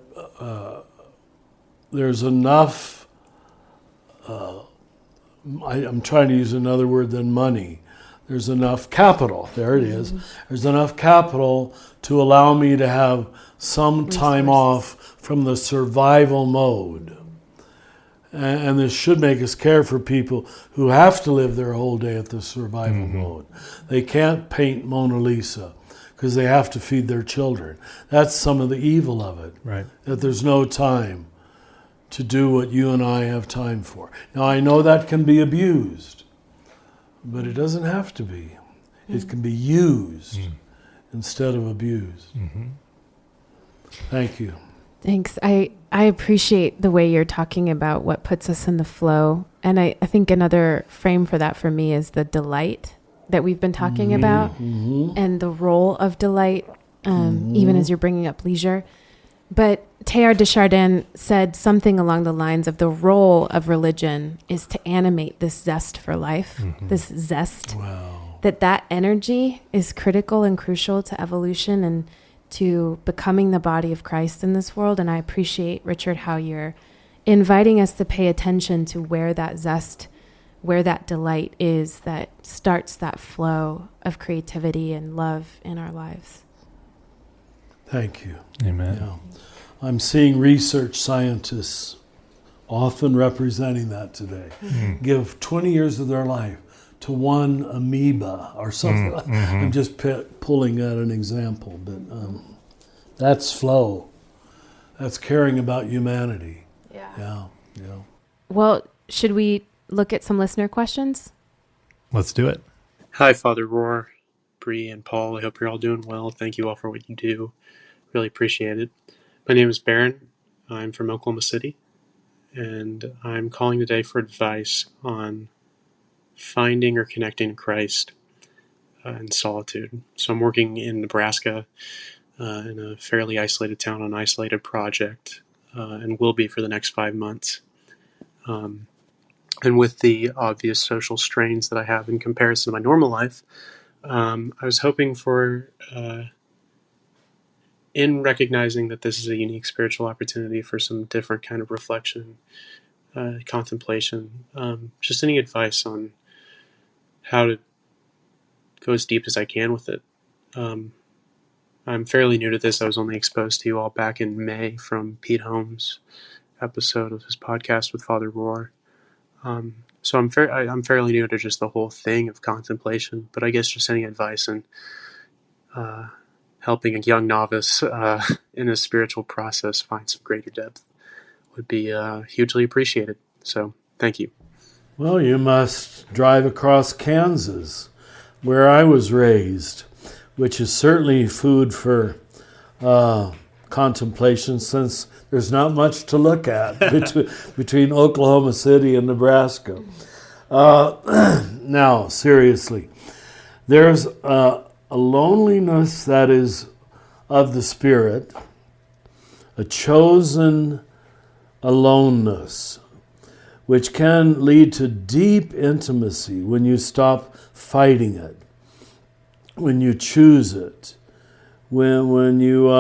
there's enough, I'm trying to use another word than money. There's enough capital, there it is. There's enough capital to allow me to have some time off from the survival mode. And this should make us care for people who have to live their whole day at the survival mode. They can't paint Mona Lisa because they have to feed their children. That's some of the evil of it, Right. that there's no time to do what you and I have time for. Now, I know that can be abused, but it doesn't have to be. It can be used instead of abused. Thank you. Thanks. I appreciate the way you're talking about what puts us in the flow. And I think another frame for that for me is the delight that we've been talking about and the role of delight, even as you're bringing up leisure. But Teilhard de Chardin said something along the lines of the role of religion is to animate this zest for life, this zest, that energy is critical and crucial to evolution and to becoming the body of Christ in this world. And I appreciate, Richard, how you're inviting us to pay attention to where that zest, where that delight is that starts that flow of creativity and love in our lives. Thank you. Amen. Yeah. I'm seeing research scientists often representing that today. Give 20 years of their life to one amoeba or something. I'm just pulling at an example, but that's flow. That's caring about humanity. Yeah. Well, should we look at some listener questions? Let's do it. Hi, Father Rohr, Brie, and Paul. I hope you're all doing well. Thank you all for what you do. Really appreciate it. My name is Barron. I'm from Oklahoma City, and I'm calling today for advice on finding or connecting to Christ in solitude. So I'm working in Nebraska in a fairly isolated town on an isolated project and will be for the next 5 months. And with the obvious social strains that I have in comparison to my normal life, I was hoping for, in recognizing that this is a unique spiritual opportunity for some different kind of reflection, contemplation, just any advice on how to go as deep as I can with it. I'm fairly new to this. I was only exposed to you all back in May from Pete Holmes' episode of his podcast with Father Rohr. So I'm fairly new to just the whole thing of contemplation, but I guess just any advice and helping a young novice in his spiritual process find some greater depth would be hugely appreciated. So thank you. Well, you must drive across Kansas, where I was raised, which is certainly food for contemplation, since there's not much to look at between Oklahoma City and Nebraska. Now, seriously, there's a loneliness that is of the spirit, a chosen aloneness, which can lead to deep intimacy when you stop fighting it, when you choose it, when you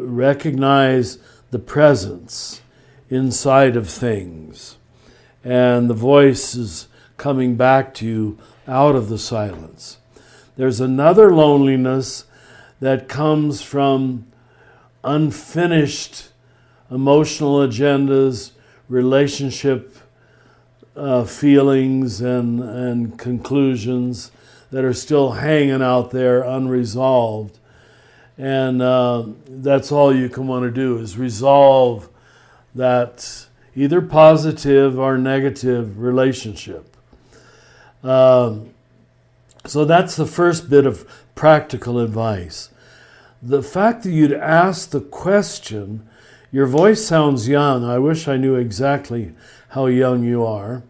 recognize the presence inside of things, and the voice is coming back to you out of the silence. There's another loneliness that comes from unfinished emotional agendas, relationship feelings and conclusions that are still hanging out there unresolved. And that's all you can want to do, is resolve that either positive or negative relationship. So that's the first bit of practical advice. The fact that you'd ask the question, your voice sounds young. I wish I knew exactly how young you are.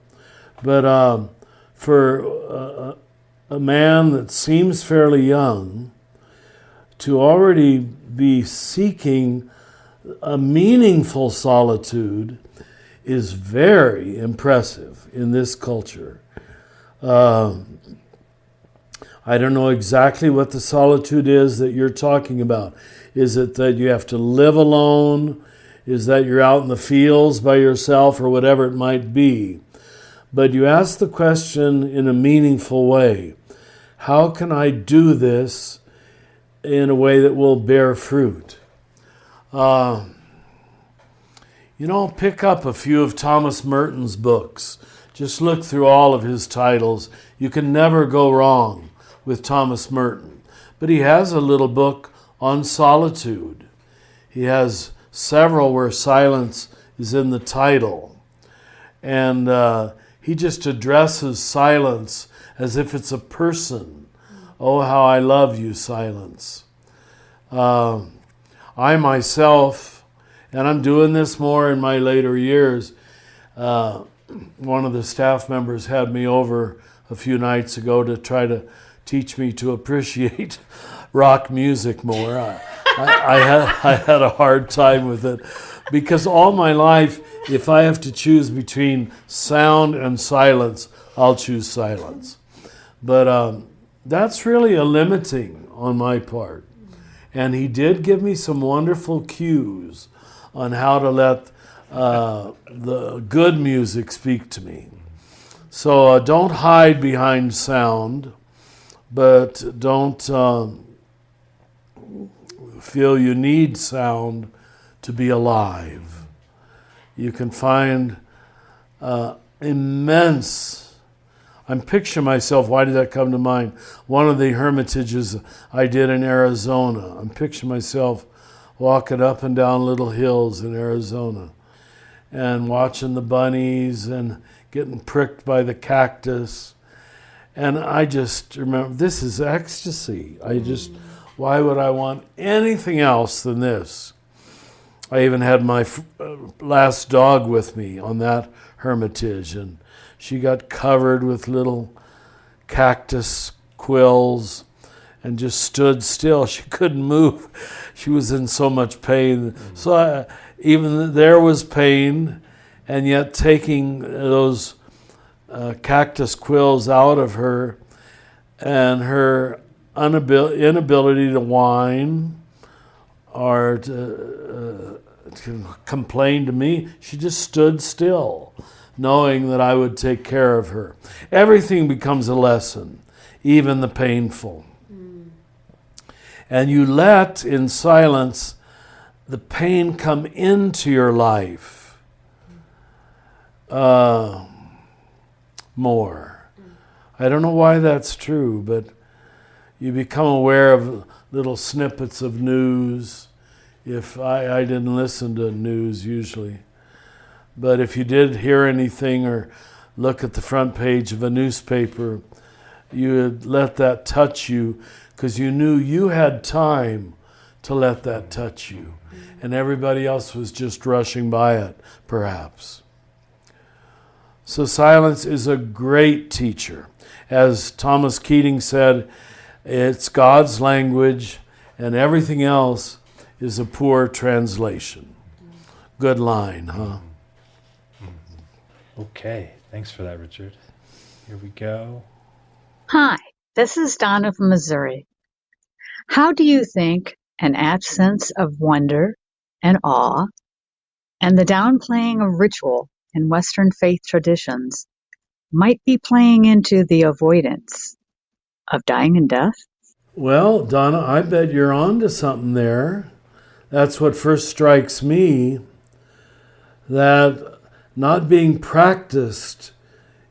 But for a man that seems fairly young to already be seeking a meaningful solitude is very impressive in this culture. I don't know exactly what the solitude is that you're talking about. Is it that you have to live alone? Is that you're out in the fields by yourself, or whatever it might be? But you ask the question in a meaningful way. How can I do this in a way that will bear fruit? Pick up a few of Thomas Merton's books. Just look through all of his titles. You can never go wrong with Thomas Merton. But he has a little book on solitude. He has several where silence is in the title. And he just addresses silence as if it's a person. Oh, how I love you, silence. I myself, and I'm doing this more in my later years, one of the staff members had me over a few nights ago to try to teach me to appreciate rock music more. I had a hard time with it, because all my life, if I have to choose between sound and silence, I'll choose silence. But that's really a limiting on my part. And he did give me some wonderful cues on how to let the good music speak to me. So don't hide behind sound, but don't feel you need sound to be alive. You can find immense, I'm picturing myself, why did that come to mind? One of the hermitages I did in Arizona. I'm picturing myself walking up and down little hills in Arizona and watching the bunnies and getting pricked by the cactus. And I just remember, this is ecstasy. Why would I want anything else than this? I even had my last dog with me on that hermitage, and she got covered with little cactus quills and just stood still. She couldn't move. She was in so much pain. So even there was pain, and yet taking those cactus quills out of her and her inability to whine or to complain to me, she just stood still, knowing that I would take care of her. Everything becomes a lesson, even the painful. And you let, in silence, the pain come into your life more. I don't know why that's true, but you become aware of little snippets of news. If I didn't listen to news usually, but if you did hear anything or look at the front page of a newspaper, you would let that touch you because you knew you had time to let that touch you. And everybody else was just rushing by it, perhaps. So silence is a great teacher. As Thomas Keating said, it's God's language and everything else is a poor translation. Good line, huh? Okay, thanks for that, Richard. Here we go. Hi, this is Donna from Missouri. How do you think an absence of wonder and awe and the downplaying of ritual in Western faith traditions might be playing into the avoidance of dying and death? Well, Donna, I bet you're on to something there. That's what first strikes me, that not being practiced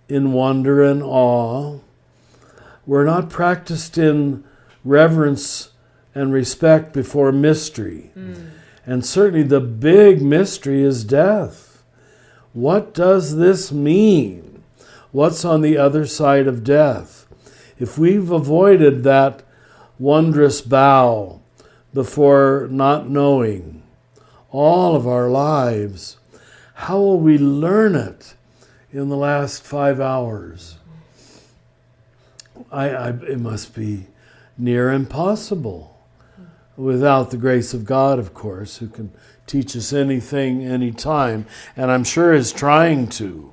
in wonder and awe, we're not practiced in reverence and respect before mystery. And certainly the big mystery is death. What does this mean? What's on the other side of death? If we've avoided that wondrous bow before not knowing all of our lives, how will we learn in the last 5 hours? It must be near impossible. Without the grace of God, of course, who can teach us anything, anytime, and I'm sure is trying to.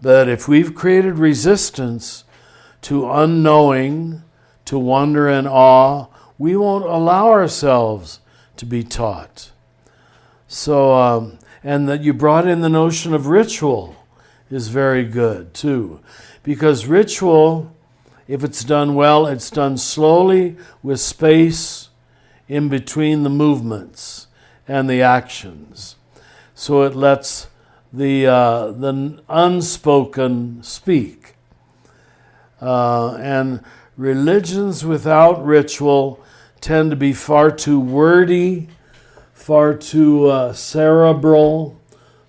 But if we've created resistance to unknowing, to wonder and awe, we won't allow ourselves to be taught. So, and that you brought in the notion of ritual is very good too. Because ritual, if it's done well, it's done slowly with space in between the movements and the actions. So it lets the unspoken speak. And religions without ritual tend to be far too wordy, far too cerebral,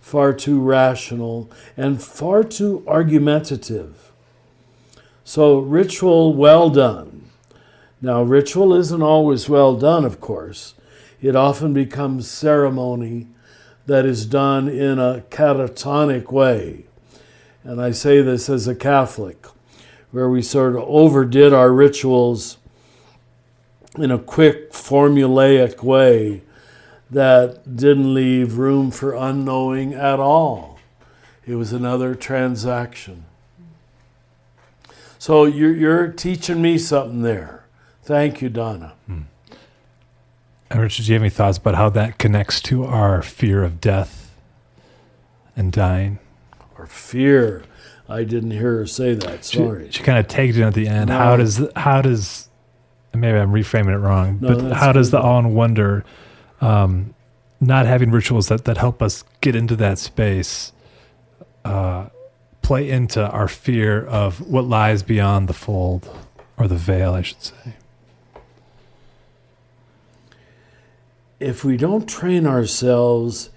far too rational, and far too argumentative. So ritual well done. Now ritual isn't always well done, of course. It often becomes ceremony that is done in a catatonic way. And I say this as a Catholic, where we sort of overdid our rituals in a quick, formulaic way that didn't leave room for unknowing at all. It was another transaction. So you're teaching me something there. Thank you, Donna. And Richard, do you have any thoughts about how that connects to our fear of death and dying? Or fear. I didn't hear her say that. Sorry. She kind of tagged it at the end. No. How does maybe I'm reframing it wrong, No, but that's how does good. the awe and wonder, not having rituals that help us get into that space, play into our fear of what lies beyond the fold, or the veil, I should say? If we don't train ourselves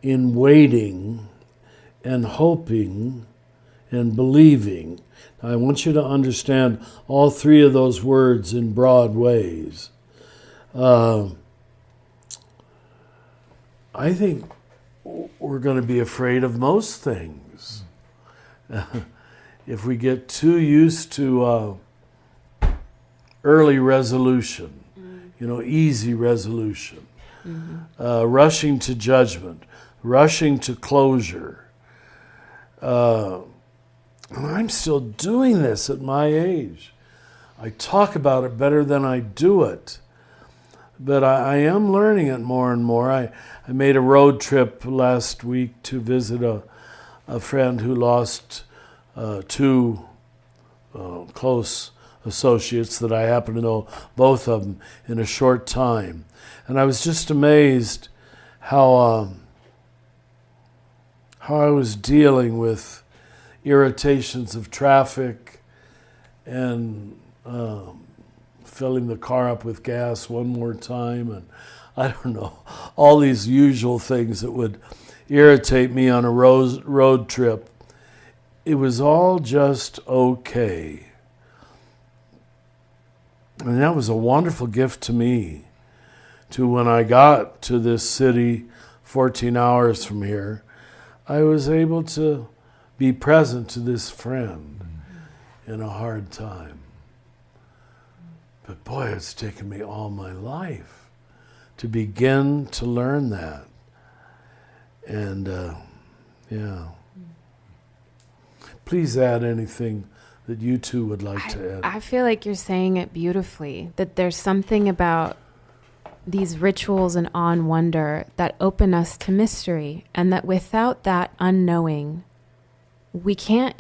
in waiting and hoping and believing, now I want you to understand all three of those words in broad ways. I think we're going to be afraid of most things. If we get too used to early resolution, easy resolution, rushing to judgment, rushing to closure. And I'm still doing this at my age. I talk about it better than I do it. But I am learning it more and more. I made a road trip last week to visit a friend who lost two close associates that I happen to know, both of them, in a short time. And I was just amazed how I was dealing with irritations of traffic and filling the car up with gas one more time, and I don't know, all these usual things that would irritate me on a road trip. It was all just okay. And that was a wonderful gift to me, to when I got to this city 14 hours from here, I was able to be present to this friend in a hard time. But boy, it's taken me all my life to begin to learn that. And yeah. Please add anything that you two would like to add. I feel like you're saying it beautifully, that there's something about these rituals and awe and wonder that open us to mystery, and that without that unknowing, we can't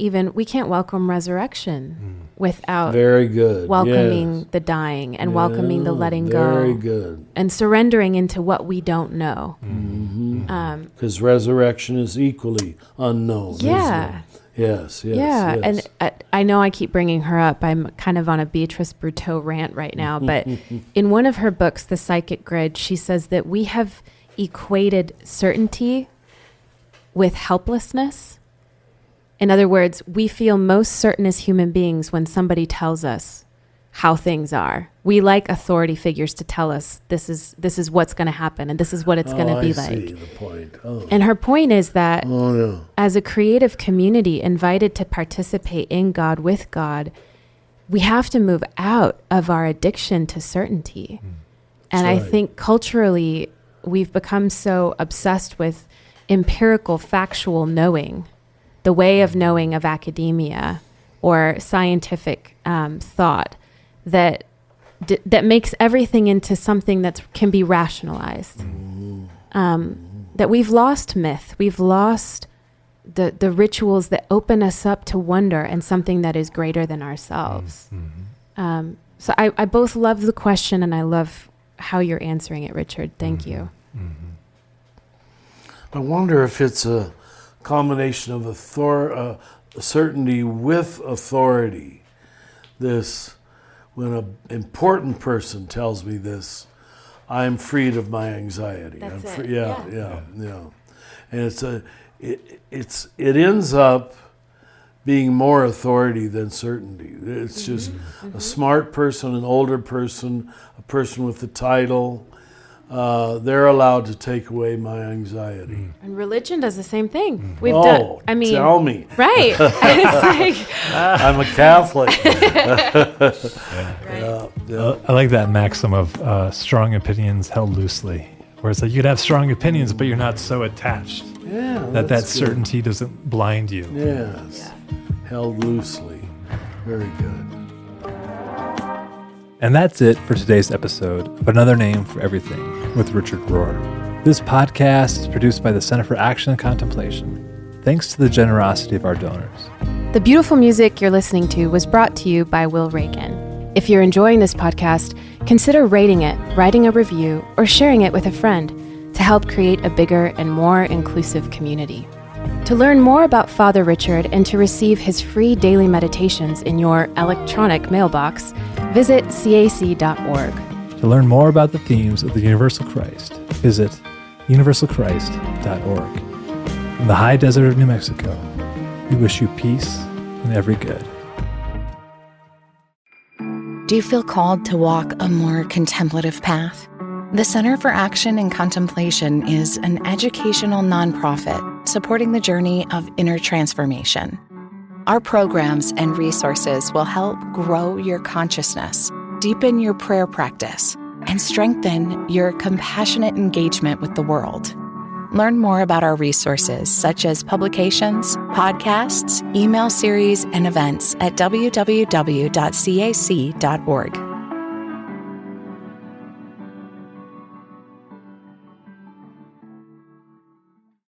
welcome resurrection without very good welcoming the dying and welcoming the letting go. Very good. And surrendering into what we don't know. Because resurrection is equally unknown. Yeah. Yes. Yeah, yes. and I know I keep bringing her up. I'm kind of on a Beatrice Brutteau rant right now, but in one of her books, The Psychic Grid, she says that we have equated certainty with helplessness. In other words, we feel most certain as human beings when somebody tells us how things are. We like authority figures to tell us this is what's going to happen and this is what it's going to be like. I see the point. And her point is that as a creative community invited to participate in God with God, we have to move out of our addiction to certainty. And I think culturally, we've become so obsessed with empirical, factual knowing, the way of knowing of academia or scientific thought, that makes everything into something that can be rationalized. That we've lost myth. We've lost the rituals that open us up to wonder and something that is greater than ourselves. So I both love the question and I love how you're answering it, Richard. Thank you. I wonder if it's a combination of certainty with authority. When an important person tells me this, I'm freed of my anxiety. That's I'm it. Yeah. And it ends up being more authority than certainty. It's just a smart person, an older person, a person with the title. They're allowed to take away my anxiety. And religion does the same thing. Tell me. Right. It's like, I'm a Catholic. I like that maxim of strong opinions held loosely. Where it's like you could have strong opinions, but you're not so attached. Yeah, that certainty doesn't blind you. Yes. Held loosely. Very good. And that's it for today's episode of Another Name for Everything with Richard Rohr. This podcast is produced by the Center for Action and Contemplation, thanks to the generosity of our donors. the beautiful music you're listening to was brought to you by Will Reagan. If you're enjoying this podcast, consider rating it, writing a review, or sharing it with a friend to help create a bigger and more inclusive community. To learn more about Father Richard and to receive his free daily meditations in your electronic mailbox, visit cac.org. To learn more about the themes of the Universal Christ, visit universalchrist.org. From the high desert of New Mexico, we wish you peace and every good. Do you feel called to walk a more contemplative path? The Center for Action and Contemplation is an educational nonprofit supporting the journey of inner transformation. Our programs and resources will help grow your consciousness, deepen your prayer practice, and strengthen your compassionate engagement with the world. Learn more about our resources, such as publications, podcasts, email series, and events at www.cac.org.